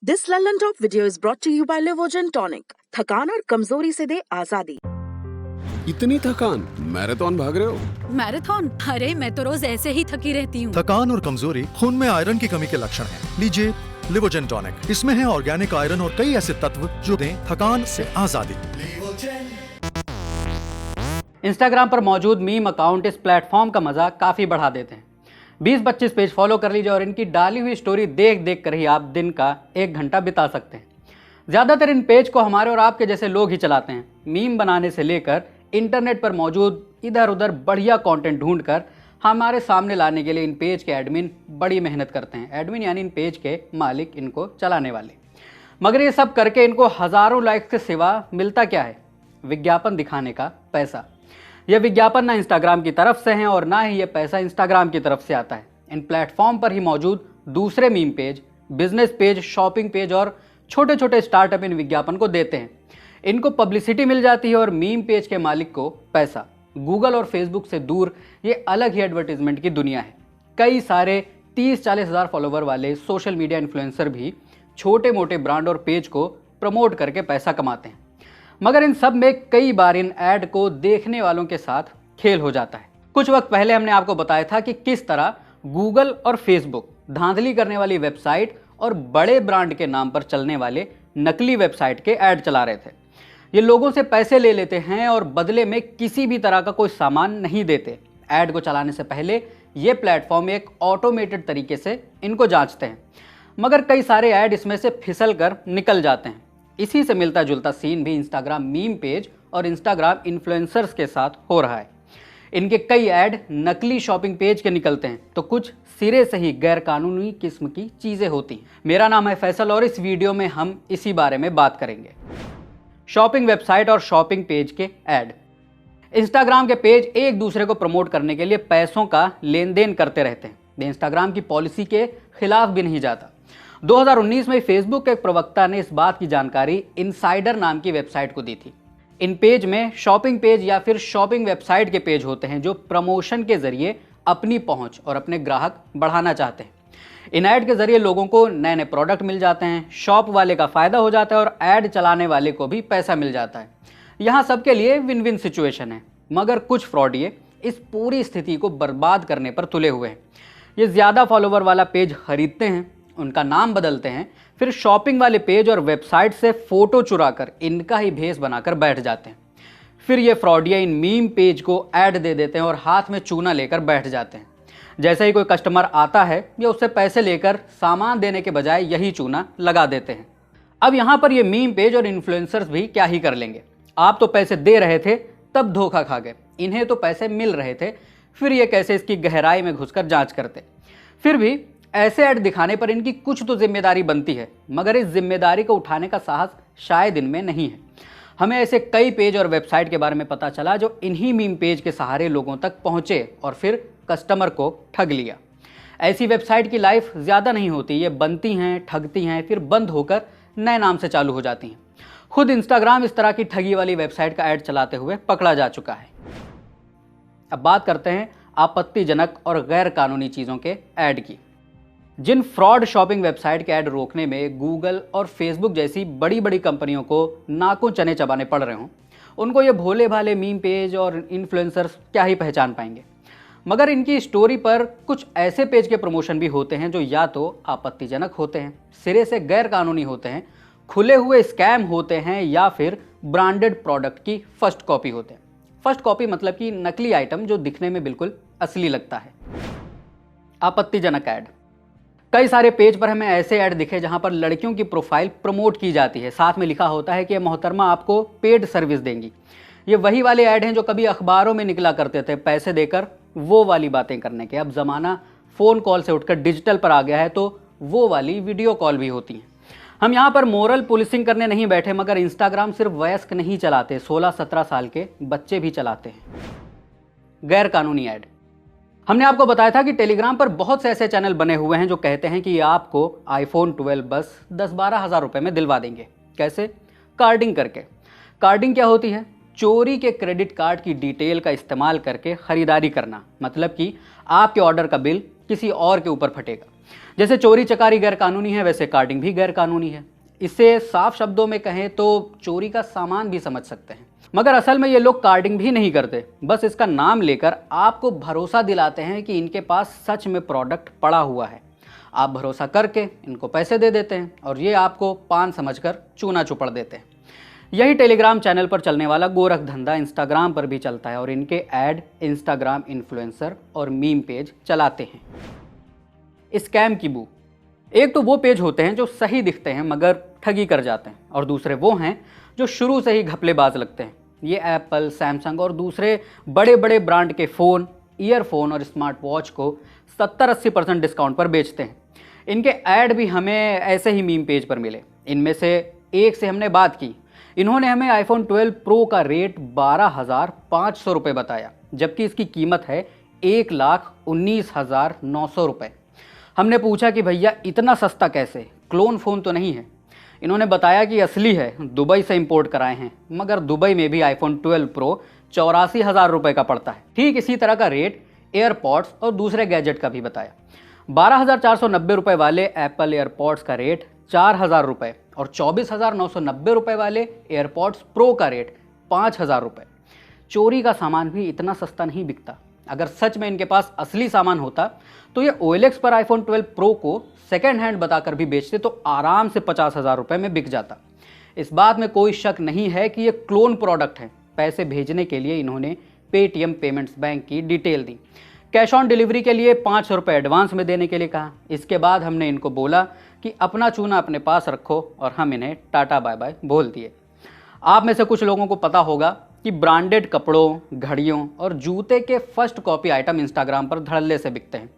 This Lallantop video is brought to you by Livogen tonic. थकान और कमजोरी से दे आजादी। इतनी थकान, मैराथन भाग रहे हो? मैराथन? अरे मैं तो रोज ऐसे ही थकी रहती हूँ। थकान और कमजोरी खून में आयरन की कमी के लक्षण हैं। लीजिए लिवोजन टॉनिक। इसमें है ऑर्गेनिक आयरन और कई ऐसे तत्व जो दें थकान से आजादी। इंस्टाग्राम पर मौजूद मीम अकाउंट इस प्लेटफॉर्म का मजा काफी बढ़ा देते हैं। 20-25 पेज फॉलो कर लीजिए और इनकी डाली हुई स्टोरी देख देख कर ही आप दिन का 1 घंटा बिता सकते हैं। ज़्यादातर इन पेज को हमारे और आपके जैसे लोग ही चलाते हैं। मीम बनाने से लेकर इंटरनेट पर मौजूद इधर उधर बढ़िया कंटेंट ढूंढकर हमारे सामने लाने के लिए इन पेज के एडमिन बड़ी मेहनत करते हैं। एडमिन यानी इन पेज के मालिक, इनको चलाने वाले। मगर ये सब करके इनको हज़ारों लाइक्स के सिवा मिलता क्या है? विज्ञापन दिखाने का पैसा। यह विज्ञापन ना इंस्टाग्राम की तरफ से हैं और ना ही ये पैसा इंस्टाग्राम की तरफ से आता है। इन प्लेटफॉर्म पर ही मौजूद दूसरे meme page, business page, shopping page और छोटे छोटे स्टार्टअप इन विज्ञापन को देते हैं। इनको पब्लिसिटी मिल जाती है और मीम पेज के मालिक को पैसा। गूगल और फेसबुक से दूर ये अलग ही एडवर्टीजमेंट की दुनिया है। कई सारे 30-40 हज़ार फॉलोवर वाले सोशल मीडिया इन्फ्लुएंसर भी छोटे मोटे ब्रांड और पेज को प्रमोट करके पैसा कमाते हैं। मगर इन सब में कई बार इन ऐड को देखने वालों के साथ खेल हो जाता है। कुछ वक्त पहले हमने आपको बताया था कि किस तरह गूगल और फेसबुक धांधली करने वाली वेबसाइट और बड़े ब्रांड के नाम पर चलने वाले नकली वेबसाइट के ऐड चला रहे थे। ये लोगों से पैसे ले लेते हैं और बदले में किसी भी तरह का कोई सामान नहीं देते। ऐड को चलाने से पहले ये प्लेटफॉर्म एक ऑटोमेटेड तरीके से इनको जांचते हैं, मगर कई सारे ऐड इसमें से फिसल कर निकल जाते हैं। इसी से मिलता जुलता सीन भी इंस्टाग्राम मीम पेज और इंस्टाग्राम इन्फ्लुएंसर्स के साथ हो रहा है। इनके कई ऐड नकली शॉपिंग पेज के निकलते हैं तो कुछ सिरे से ही गैर कानूनी किस्म की चीजें होती हैं। मेरा नाम है फैसल और इस वीडियो में हम इसी बारे में बात करेंगे। शॉपिंग वेबसाइट और शॉपिंग पेज के ऐड। इंस्टाग्राम के पेज एक दूसरे को प्रमोट करने के लिए पैसों का लेन देन करते रहते हैं। ये इंस्टाग्राम की पॉलिसी के खिलाफ भी नहीं जाता। 2019 में फेसबुक के एक प्रवक्ता ने इस बात की जानकारी इनसाइडर नाम की वेबसाइट को दी थी। इन पेज में शॉपिंग पेज या फिर शॉपिंग वेबसाइट के पेज होते हैं जो प्रमोशन के जरिए अपनी पहुंच और अपने ग्राहक बढ़ाना चाहते हैं। इन ऐड के जरिए लोगों को नए नए प्रोडक्ट मिल जाते हैं, शॉप वाले का फायदा हो जाता है और ऐड चलाने वाले को भी पैसा मिल जाता है। यहाँ सबके लिए विन विन सिचुएशन है। मगर कुछ फ्रॉडिये इस पूरी स्थिति को बर्बाद करने पर तुले हुए हैं। ये ज़्यादा फॉलोवर वाला पेज खरीदते हैं, उनका नाम बदलते हैं, फिर शॉपिंग वाले पेज और वेबसाइट से फोटो चुराकर इनका ही भेस बनाकर बैठ जाते हैं। फिर ये फ्रॉडिया इन मीम पेज को ऐड दे देते हैं और हाथ में चूना लेकर बैठ जाते हैं। जैसे ही कोई कस्टमर आता है ये उससे पैसे लेकर सामान देने के बजाय यही चूना लगा देते हैं। अब यहाँ पर ये मीम पेज और इन्फ्लुएंसर्स भी क्या ही कर लेंगे। आप तो पैसे दे रहे थे तब धोखा खा गए, इन्हें तो पैसे मिल रहे थे, फिर ये कैसे इसकी गहराई में घुसकर जांच करते। फिर भी ऐसे ऐड दिखाने पर इनकी कुछ तो जिम्मेदारी बनती है, मगर इस जिम्मेदारी को उठाने का साहस शायद इनमें नहीं है। हमें ऐसे कई पेज और वेबसाइट के बारे में पता चला जो इन्हीं मीम पेज के सहारे लोगों तक पहुंचे और फिर कस्टमर को ठग लिया। ऐसी वेबसाइट की लाइफ ज़्यादा नहीं होती, ये बनती हैं, ठगती हैं, फिर बंद होकर नए नाम से चालू हो जाती हैं। खुद इंस्टाग्राम इस तरह की ठगी वाली वेबसाइट का ऐड चलाते हुए पकड़ा जा चुका है। अब बात करते हैं आपत्तिजनक और गैर कानूनी चीज़ों के ऐड की। जिन फ्रॉड शॉपिंग वेबसाइट के ऐड रोकने में गूगल और फेसबुक जैसी बड़ी बड़ी कंपनियों को नाकों चने चबाने पड़ रहे हों, उनको ये भोले भाले मीम पेज और इन्फ्लुएंसर्स क्या ही पहचान पाएंगे। मगर इनकी स्टोरी पर कुछ ऐसे पेज के प्रमोशन भी होते हैं जो या तो आपत्तिजनक होते हैं, सिरे से गैर कानूनी होते हैं, खुले हुए स्कैम होते हैं या फिर ब्रांडेड प्रोडक्ट की फर्स्ट कॉपी होते हैं। फर्स्ट कॉपी मतलब कि नकली आइटम जो दिखने में बिल्कुल असली लगता है। आपत्तिजनक ऐड। कई सारे पेज पर हमें ऐसे ऐड दिखे जहां पर लड़कियों की प्रोफाइल प्रमोट की जाती है, साथ में लिखा होता है कि मोहतरमा आपको पेड सर्विस देंगी। ये वही वाले ऐड हैं जो कभी अखबारों में निकला करते थे पैसे देकर वो वाली बातें करने के। अब ज़माना फ़ोन कॉल से उठकर डिजिटल पर आ गया है तो वो वाली वीडियो कॉल भी होती हैं। हम यहाँ पर मोरल पुलिसिंग करने नहीं बैठे, मगर इंस्टाग्राम सिर्फ वयस्क नहीं चलाते, 16-17 साल के बच्चे भी चलाते हैं। गैर कानूनी ऐड। हमने आपको बताया था कि टेलीग्राम पर बहुत से ऐसे चैनल बने हुए हैं जो कहते हैं कि आपको iPhone 12 बस 10-12 हज़ार रुपये में दिलवा देंगे। कैसे? कार्डिंग करके। कार्डिंग क्या होती है? चोरी के क्रेडिट कार्ड की डिटेल का इस्तेमाल करके ख़रीदारी करना। मतलब कि आपके ऑर्डर का बिल किसी और के ऊपर फटेगा। जैसे चोरी चकारी गैर कानूनी है, वैसे कार्डिंग भी गैर कानूनी है। इससे साफ शब्दों में कहें तो चोरी का सामान भी समझ सकते हैं। मगर असल में ये लोग कार्डिंग भी नहीं करते, बस इसका नाम लेकर आपको भरोसा दिलाते हैं कि इनके पास सच में प्रोडक्ट पड़ा हुआ है। आप भरोसा करके इनको पैसे दे देते हैं और ये आपको पान समझकर चूना चुपड़ देते हैं। यही टेलीग्राम चैनल पर चलने वाला गोरख धंधा इंस्टाग्राम पर भी चलता है और इनके ऐड इंस्टाग्राम इन्फ्लुएंसर और मीम पेज चलाते हैं। स्कैम की बू। एक तो वो पेज होते हैं जो सही दिखते हैं मगर ठगी कर जाते हैं, और दूसरे वो हैं जो शुरू से ही घपलेबाज लगते हैं। ये एप्पल, सैमसंग और दूसरे बड़े बड़े ब्रांड के फ़ोन, ईयरफोन और स्मार्ट वॉच को 70-80% डिस्काउंट पर बेचते हैं। इनके ऐड भी हमें ऐसे ही मीम पेज पर मिले। इनमें से एक से हमने बात की। इन्होंने हमें आईफोन 12 प्रो का रेट 12,500 रुपये बताया, जबकि इसकी कीमत है 1,19,900 रुपये। हमने पूछा कि भैया इतना सस्ता कैसे, क्लोन फ़ोन तो नहीं है? इन्होंने बताया कि असली है, दुबई से इंपोर्ट कराए हैं, मगर दुबई में भी आईफोन 12 प्रो 84,000 रुपये का पड़ता है। ठीक इसी तरह का रेट एयरपॉड्स और दूसरे गैजेट का भी बताया। 12,490 रुपये वाले एप्पल एयरपॉड्स का रेट 4,000 रुपये और 24,990 रुपये वाले एयरपॉड्स प्रो का रेट 5,000 रुपये। चोरी का सामान भी इतना सस्ता नहीं बिकता। अगर सच में इनके पास असली सामान होता तो ये OLX पर आईफोन 12 प्रो को सेकेंड हैंड बताकर भी बेचते तो आराम से 50,000 रुपये में बिक जाता। इस बात में कोई शक नहीं है कि ये क्लोन प्रोडक्ट है। पैसे भेजने के लिए इन्होंने पेटीएम पेमेंट्स बैंक की detail the. Cash on delivery के लिए 500 रुपये एडवांस में देने के लिए कहा। इसके बाद हमने इनको बोला कि अपना चूना अपने पास रखो और हम इन्हें टाटा बाय बाय बोल दिए। आप में से कुछ लोगों को पता होगा कि ब्रांडेड कपड़ों, घड़ियों और जूते के फर्स्ट कॉपी आइटम इंस्टाग्राम पर धड़ल्ले से बिकते हैं,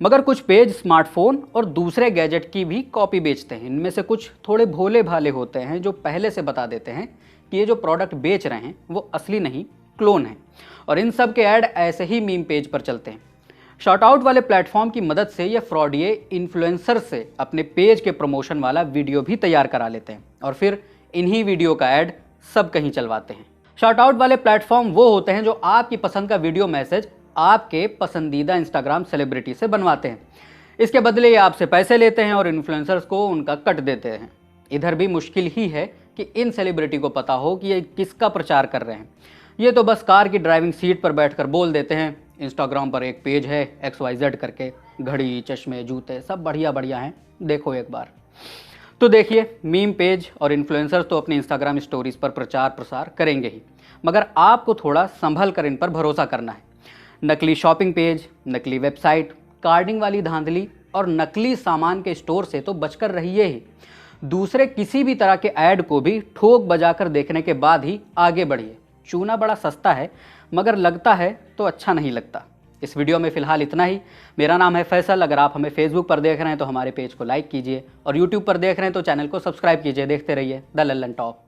मगर कुछ पेज स्मार्टफोन और दूसरे गैजेट की भी कॉपी बेचते हैं। इनमें से कुछ थोड़े भोले भाले होते हैं जो पहले से बता देते हैं कि ये जो प्रोडक्ट बेच रहे हैं वो असली नहीं, क्लोन है, और इन सब के ऐड ऐसे ही मीम पेज पर चलते हैं। शॉर्ट आउट वाले प्लेटफॉर्म की मदद से ये फ्रॉडिये इन्फ्लुएंसर से अपने पेज के प्रमोशन वाला वीडियो भी तैयार करा लेते हैं और फिर इन्हीं वीडियो का ऐड सब कहीं चलवाते हैं। शॉर्ट आउट वाले प्लेटफॉर्म वो होते हैं जो आपकी पसंद का वीडियो मैसेज आपके पसंदीदा इंस्टाग्राम सेलिब्रिटी से बनवाते हैं। इसके बदले ये आपसे पैसे लेते हैं और इन्फ्लुएंसर्स को उनका कट देते हैं। इधर भी मुश्किल ही है कि इन सेलिब्रिटी को पता हो कि ये किसका प्रचार कर रहे हैं। ये तो बस कार की ड्राइविंग सीट पर बैठकर बोल देते हैं इंस्टाग्राम पर एक पेज है XYZ करके, घड़ी, चश्मे, जूते सब बढ़िया बढ़िया हैं, देखो एक बार। तो देखिए, मीम पेज और इन्फ्लुएंसर्स तो अपने इंस्टाग्राम स्टोरीज पर प्रचार प्रसार करेंगे ही, मगर आपको थोड़ा संभल कर इन पर भरोसा करना है। नकली शॉपिंग पेज, नकली वेबसाइट, कार्डिंग वाली धांधली और नकली सामान के स्टोर से तो बचकर रहिए ही। दूसरे किसी भी तरह के ऐड को भी ठोक बजाकर देखने के बाद ही आगे बढ़िए। चूना बड़ा सस्ता है मगर लगता है तो अच्छा नहीं लगता। इस वीडियो में फ़िलहाल इतना ही। मेरा नाम है फैसल। अगर आप हमें फेसबुक पर देख रहे हैं तो हमारे पेज को लाइक कीजिए और यूट्यूब पर देख रहे हैं तो चैनल को सब्सक्राइब कीजिए। देखते रहिए द लल्लन टॉप।